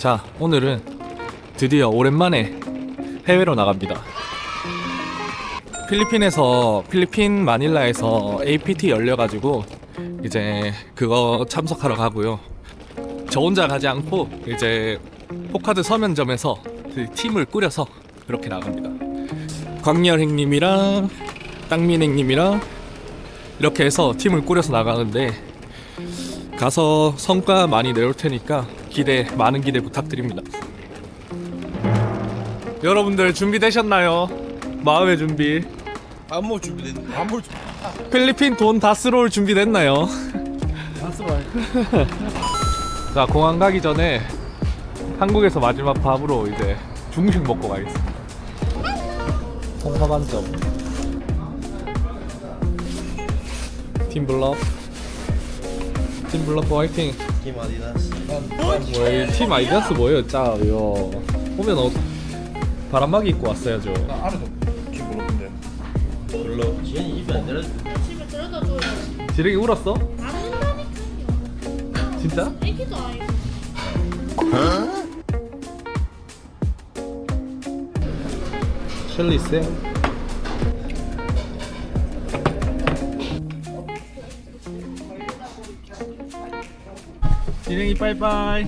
자, 오늘은 드디어 오랜만에 해외로 나갑니다. 필리핀 마닐라에서 APT 열려가지고 이제 그거 참석하러 가고요. 저 혼자 가지 않고 이제 포카드 서면점에서 그 팀을 꾸려서 그렇게 나갑니다. 광렬행님이랑 땅민행님이랑 이렇게 해서 팀을 꾸려서 나가는데, 가서 성과 많이 내올 테니까 많은 기대 부탁드립니다. 여러분들 준비되셨나요? 마음의 준비. 아무 준비됐는데 아무 준비. 필리핀 돈 다 쓸어올 준비 됐나요? 다 써봐. 자, 공항 가기 전에 한국에서 마지막 밥으로 이제 중식 먹고 가겠습니다. 홍합반점. 팀블럭 화이팅. 팀 아디다스. 뭐야, 팀 아이디어스 뭐예요? 짜요. 보면 바람막이 입고 왔어야죠. 나 알아도 팀 모르는데. 별로 지현이 입에 안 들어. 집에 데려다 줘야지. 지르기 울었어? 안 한다니까요. 진짜? 애기도 아니고. 셸리 쌤. 진행이 빠이빠이.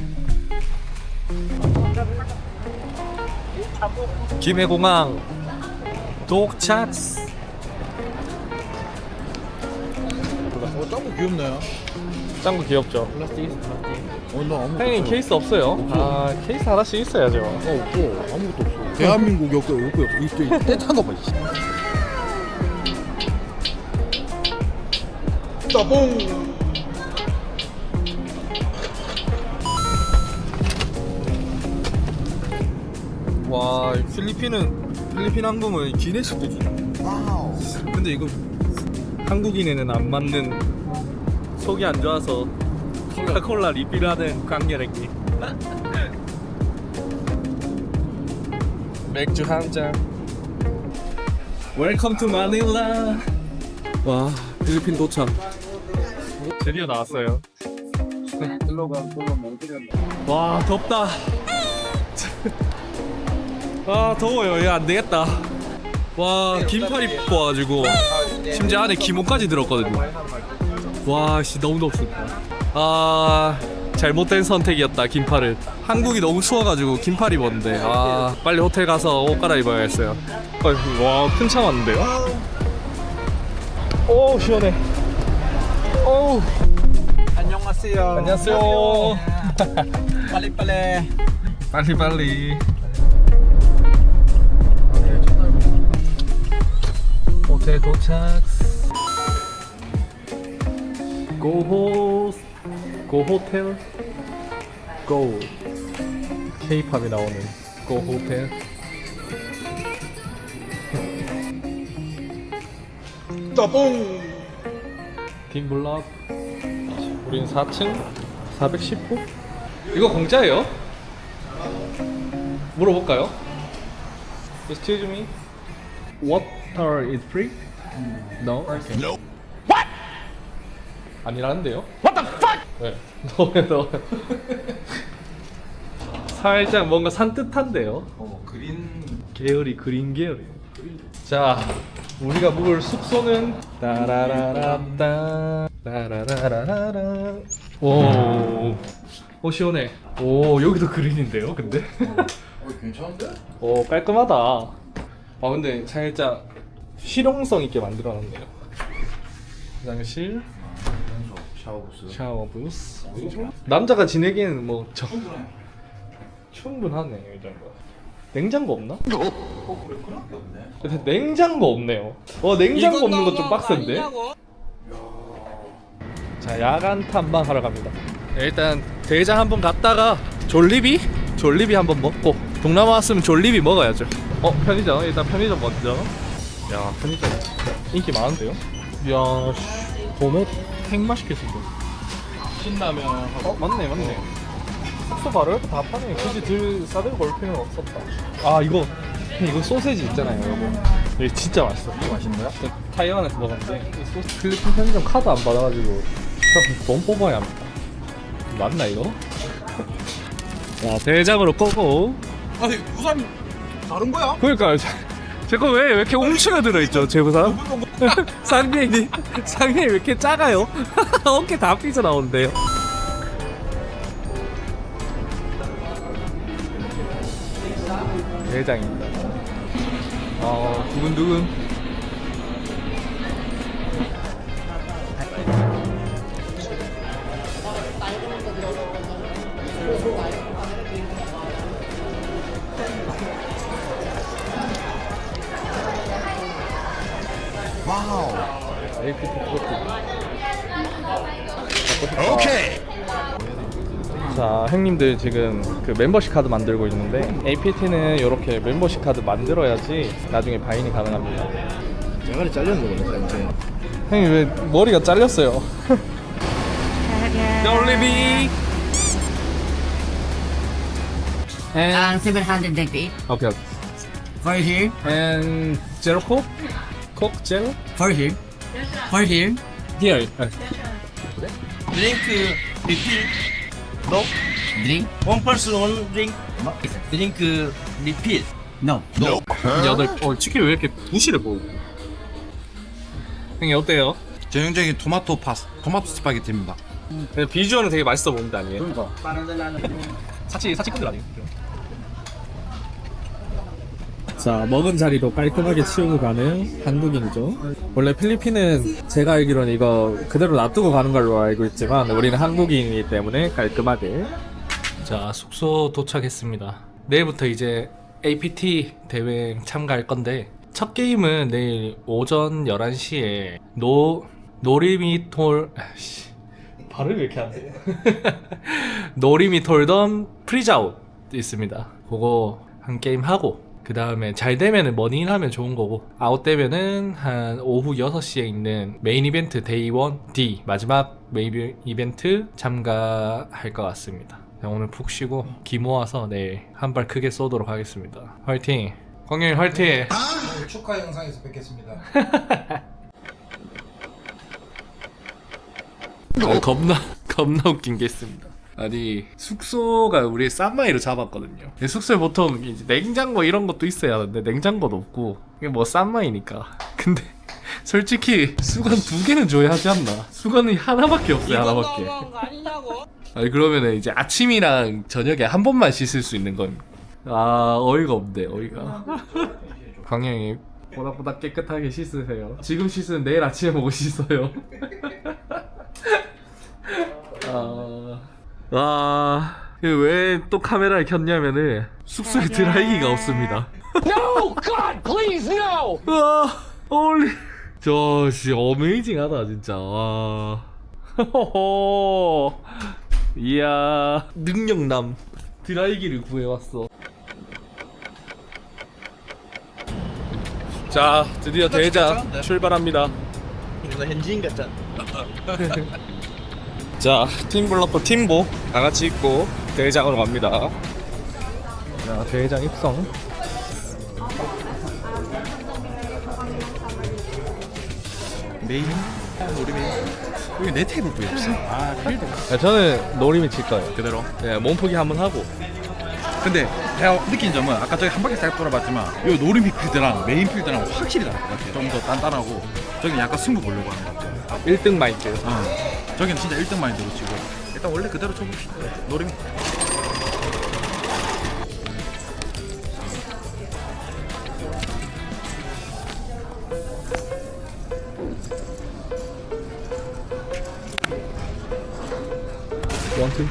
김해공항 도착. 짱구 귀엽네. 짱구 귀엽죠? 플라스틱. 나 아무것도 형님 없어. 케이스 없어요? 아, 케이스 하나씩 있어야죠. 없고 아무것도 없어. 대한민국 역대 없고 이때 떼탄 거 봐. 이씨. 따봉. 와, 필리핀 항공은 기내식도 주네. 와우. 근데 이거 한국인에는 안 맞는, 속이 안 좋아서 코카콜라 리필하는 광렬행님. 맥주 한 잔. 웰컴 투 마닐라. 와, 필리핀 도착. 드디어 나왔어요. 와, 덥다. 아, 더워요. 이거 안 되겠다. 와, 긴팔 입고 와가지고 심지어 안에 기모까지 들었거든요. 와, 씨, 너무 덥습니다. 아, 잘못된 선택이었다. 긴팔을. 한국이 너무 추워가지고 긴팔 입었는데, 아, 빨리 호텔 가서 옷 갈아입어야겠어요. 와, 큰 차 왔는데요? 오, 시원해. 오, 안녕하세요. 안녕하세요. 빨리빨리. 빨리. 호텔 도착. 고 호텔. 고. K-팝이 나오는 고 호텔. 따봉. 팀블럭. 우린 4층 410호. 이거 공짜예요? 물어볼까요? Excuse me. Water is free? No. Okay. No. 아니라는데요? What the fuck? 네. 너. 살짝 뭔가 산뜻한데요? 그린. 계열이 그린 계열이에요. 자, 우리가 묵을 숙소는 따라라라따 따라라라라. 오, 시원해. 오, 여기도 그린인데요, 근데? 괜찮은데? 오, 깔끔하다. 아, 근데 살짝 실용성 있게 만들어놨네요. 화장실, 샤워 부스. 남자가 지내기에는 뭐 충분하네, 이 정도. 냉장고 없나? 근데 냉장고 없네요. 냉장고 없는 거 좀 빡센데? 자, 야간 탐방하러 갑니다. 일단 대장 한번 갔다가 졸리비 한번 먹고, 동남아 왔으면 졸리비 먹어야죠. 편의점. 일단 편의점 먼저. 야, 편의점 인기 많은데요? 이야, 도넛 팩 시켰을 때 신라면 하고. 맞네. 숙소 바로 옆에 다 파네. 굳이 싸들고 올 필요는 없었다. 아, 이거 소세지 있잖아요, 이거. 이게 진짜 맛있어. 맛있는 거야? 타이완에서 먹었는데 이 소스 필리핀 편의점 카드 안 받아가지고 돈 뽑아야 합니다. 맞나 이거? 자, 대장으로 꼬고. 아니 우산 다른 거야? 그러니까 제거 왜 이렇게 웅치가 들어있죠, 제 부산? 상님이 왜 이렇게 작아요? 어깨 다 삐져 나오는데요. 대장입니다. 두근두근. 와우. APT 프로필. 오케이. 자, 형님들 지금 그 멤버십 카드 만들고 있는데 APT는 이렇게 멤버십 카드 만들어야지 나중에 바인이 가능합니다. 대가리 잘렸는 거네. 형님 왜 머리가 잘렸어요? 올리비. And 728 오케이. for here, And 제로 콕? 콕 제로? for here, for here. Here. Drink refill. No. Drink? One person one drink. Drink refill. No. 여덟. 치킨 왜 이렇게 부실해 보여? 형님 어때요? 전형적인 토마토 스파게티입니다. 비주얼은 되게 맛있어 보이는데 아니에요? 그러니까. 사치꾼들 아니에요? 자, 먹은 자리도 깔끔하게 치우고 가는 한국인이죠. 원래 필리핀은 제가 알기로는 이거 그대로 놔두고 가는 걸로 알고 있지만 우리는 한국인이기 때문에 깔끔하게. 자, 숙소 도착했습니다. 내일부터 이제 APT 대회 참가할 건데 첫 게임은 내일 오전 11시에 노리미톨 발음이 왜 이렇게 안 돼? 노리미톨덤 프리자웃 있습니다. 그거 한 게임 하고 그 다음에 잘 되면은 머니인 하면 좋은 거고 아웃 되면은 한 오후 6시에 있는 메인 이벤트 데이 1 D 마지막 메인 이벤트 참가할 것 같습니다. 오늘 푹 쉬고 기 모아서 내일 한 발 크게 쏘도록 하겠습니다. 화이팅! 광영이 화이팅! 축하 영상에서 뵙겠습니다. 겁나 웃긴 게 있습니다. 아니 숙소가 우리 싼마이로 잡았거든요. 숙소에 보통 이제 냉장고 이런 것도 있어야 하는데 냉장고도 없고 이게 뭐 싼마이니까. 근데 솔직히 수건 2개는 줘야 하지 않나? 수건이 하나밖에 없어요. 하나밖에. 아니 그러면은 이제 아침이랑 저녁에 한 번만 씻을 수 있는 건 어이가 없네. 어이가. 광영이 보다 깨끗하게 씻으세요. 지금 씻으면 내일 아침에 보고 씻어요. 왜 또 카메라를 켰냐면은 숙소에 드라이기가 없습니다. No, God, please, no. 홀리, 저씨 어메이징하다 진짜. 이야, 능력남 드라이기를 구해왔어. 자, 드디어 대회장 출발합니다. 이거 현지인 같잖아. 자, 팀블럭과 팀보 다 같이 입고 대회장으로 갑니다. 자, 대회장 입성. 메인? 우리 메인. 여기 내 테이블 왜 없어? 필드. 저는 노림이 칠 거예요. 그대로. 네, 몸풀기 한번 하고. 근데 제가 느낀 점은 아까 저기 한 바퀴 싹 돌아봤지만 이 노림이 필드랑 메인 필드랑 확실히 다른 것 같아요. 좀 더 단단하고 저기는 약간 승부 보려고 하는 것 같아요. 1등 마인드. 저기는 진짜 1등 마인드로 치고 일단 원래 그대로 쳐봅시다. 노림이. 원투.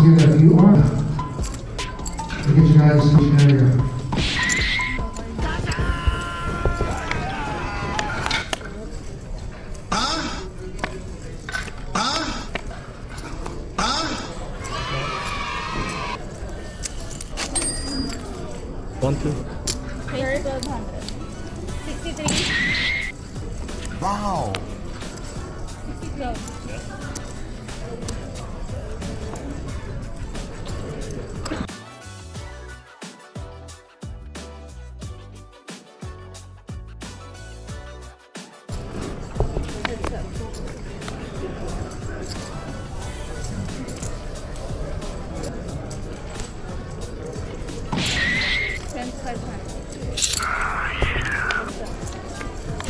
again, if you are, to get you guys stationary. One, two. 1200. 63. 와우. 12.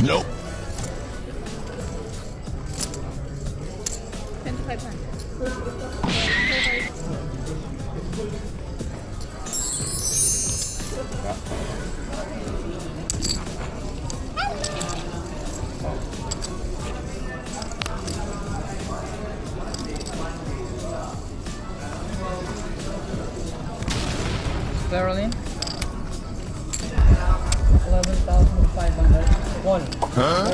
Nope. 2500. Caroline. 11,500. One. Huh?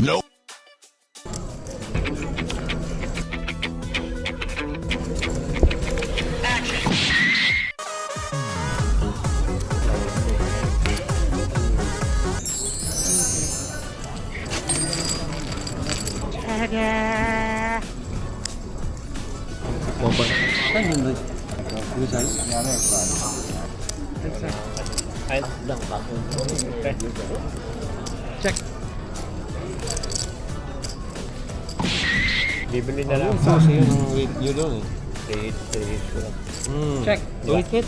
Nope. One point. Check. Bibili na lang. Yun doon eh. Trade ko lang. Check. Toolkit.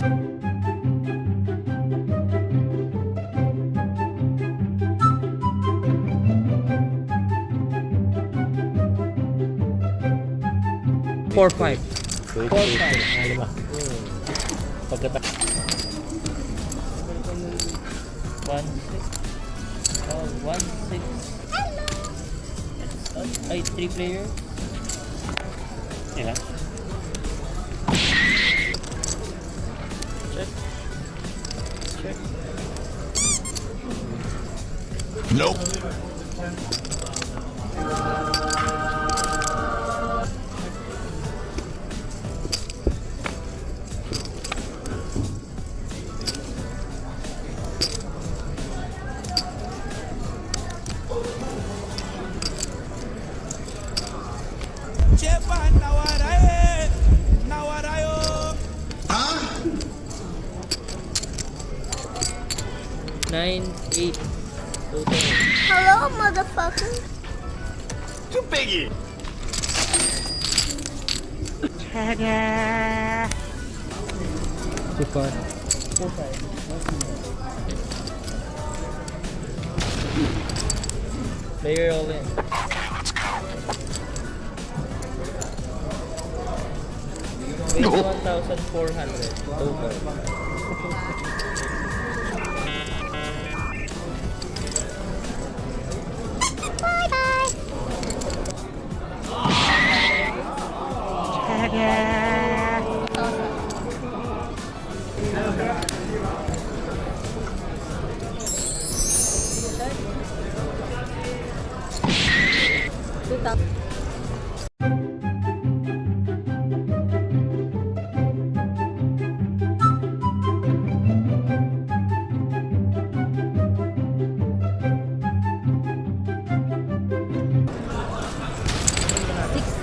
Four, five. Lima. Pagkata. 1, 6. Ay, 3 player. Ilan? Check. Check. Nope. Chepa nawarae, nawarayo. Nine, 8. Hello, motherfucker. Too biggie. Two, 5. 4, 5. Player all in. Wait, 1,400 total.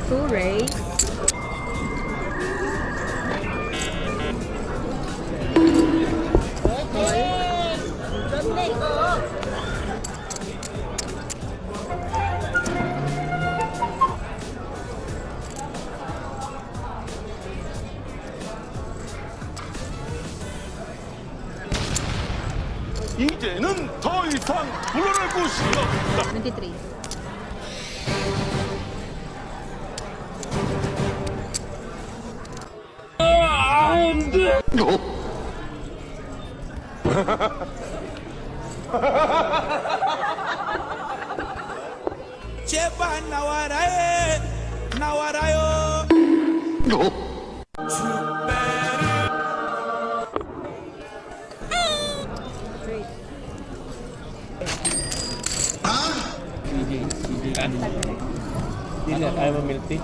Two race. 이제는 더 이상 물러날 곳이 없다. 23. 제발 나와라 나와라요. I'm a milk tea.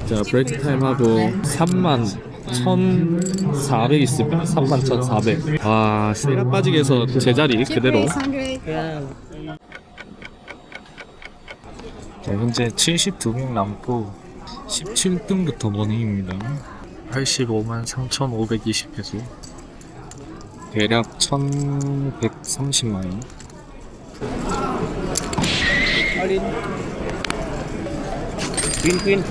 자, 브레이크 타임 하고 31,400 있습니다. 31,400. 와, 시간 빠지게 해서 제자리 그대로. 자, 현재 72명 남고 17등부터 머니입니다. 853,520회수. 대략 1,130만원. Queen.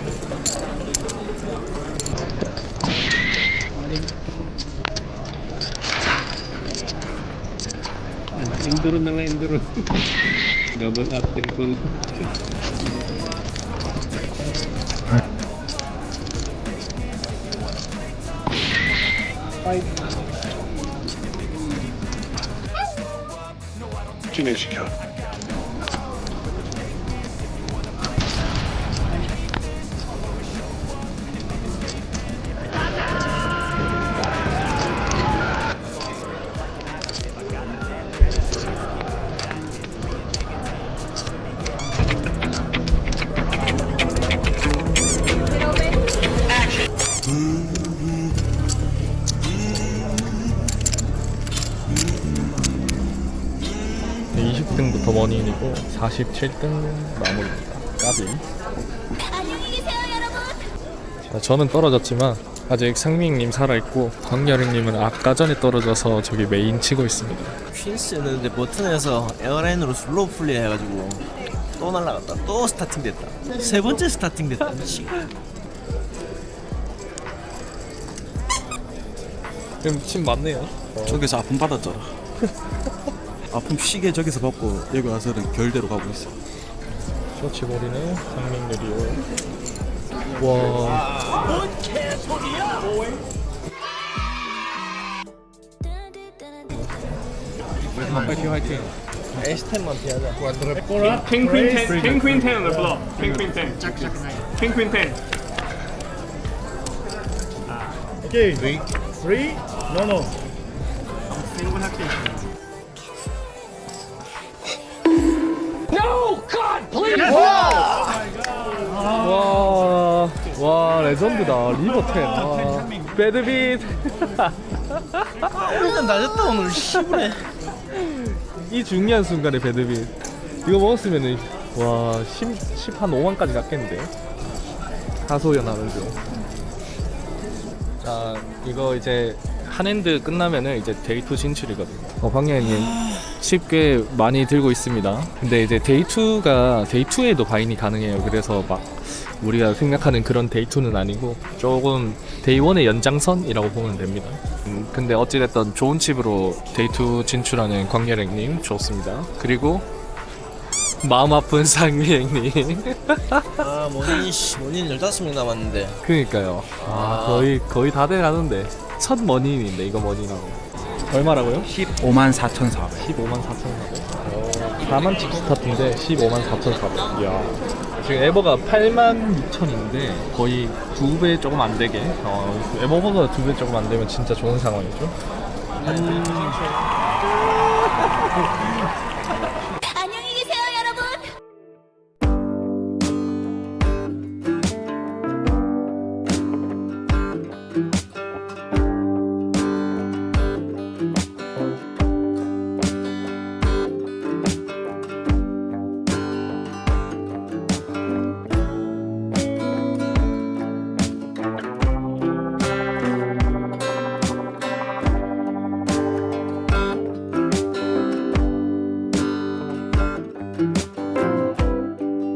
Yang turun na lang, turun. Double up din full. 진행시켜. 네, 20등부터 머니인이고 47등 마무리입니다. 까비. 안녕히 계세요, 여러분. 자, 저는 떨어졌지만 아직 상민님 살아있고 광열이님은 아까 전에 떨어져서 저기 메인 치고 있습니다. 퀸스는 근데 버튼에서 에어라인으로 슬로우 풀리 해가지고 또 날라갔다. 또 스타팅 됐다. 세 번째 스타팅 됐다. 그럼 침 맞네요. 저기서 아픔 받았잖아. 아픔 시계 저기서 받고 여기 와서는 결대로 가고 있어. 쇼치볼이네. 상민들이요. 와. 화이팅 화이팅. 에스템만 피하자. King Queen 10, King Queen 10 on the block. King Queen 10. King Queen 10. 오케이. 3. 노노. 와 레전드다. 리버텐. 와. 배드빗. 우리는 낮았다 오늘 시부래. 이 중요한 순간에 배드빗. 이거 먹었으면은 와 10 한 5만까지 갔겠는데. 하소연 하는 중. 자, 이거 이제 한 핸드 끝나면은 이제 데이2 진출이거든요. 황야님 쉽게 많이 들고 있습니다. 근데 이제 데이2에도 바인이 가능해요. 그래서 막 우리가 생각하는 그런 데이2는 아니고 조금 데이1의 연장선이라고 보면 됩니다. 근데 어찌됐든 좋은 칩으로 데이2 진출하는 광열행님 좋습니다. 그리고 마음 아픈 상미행님. 아 모닌 15명 남았는데. 그니까요. 아 거의 다 돼가는데 첫 머니인데 이거 머니는 얼마라고요? 154,400. 154,400. 4만 칩 스타트인데 154,400. 이야. 지금 에버가 86,000인데 거의 2배 조금 안 되게. 에버보다 2배 조금 안 되면 진짜 좋은 상황이죠.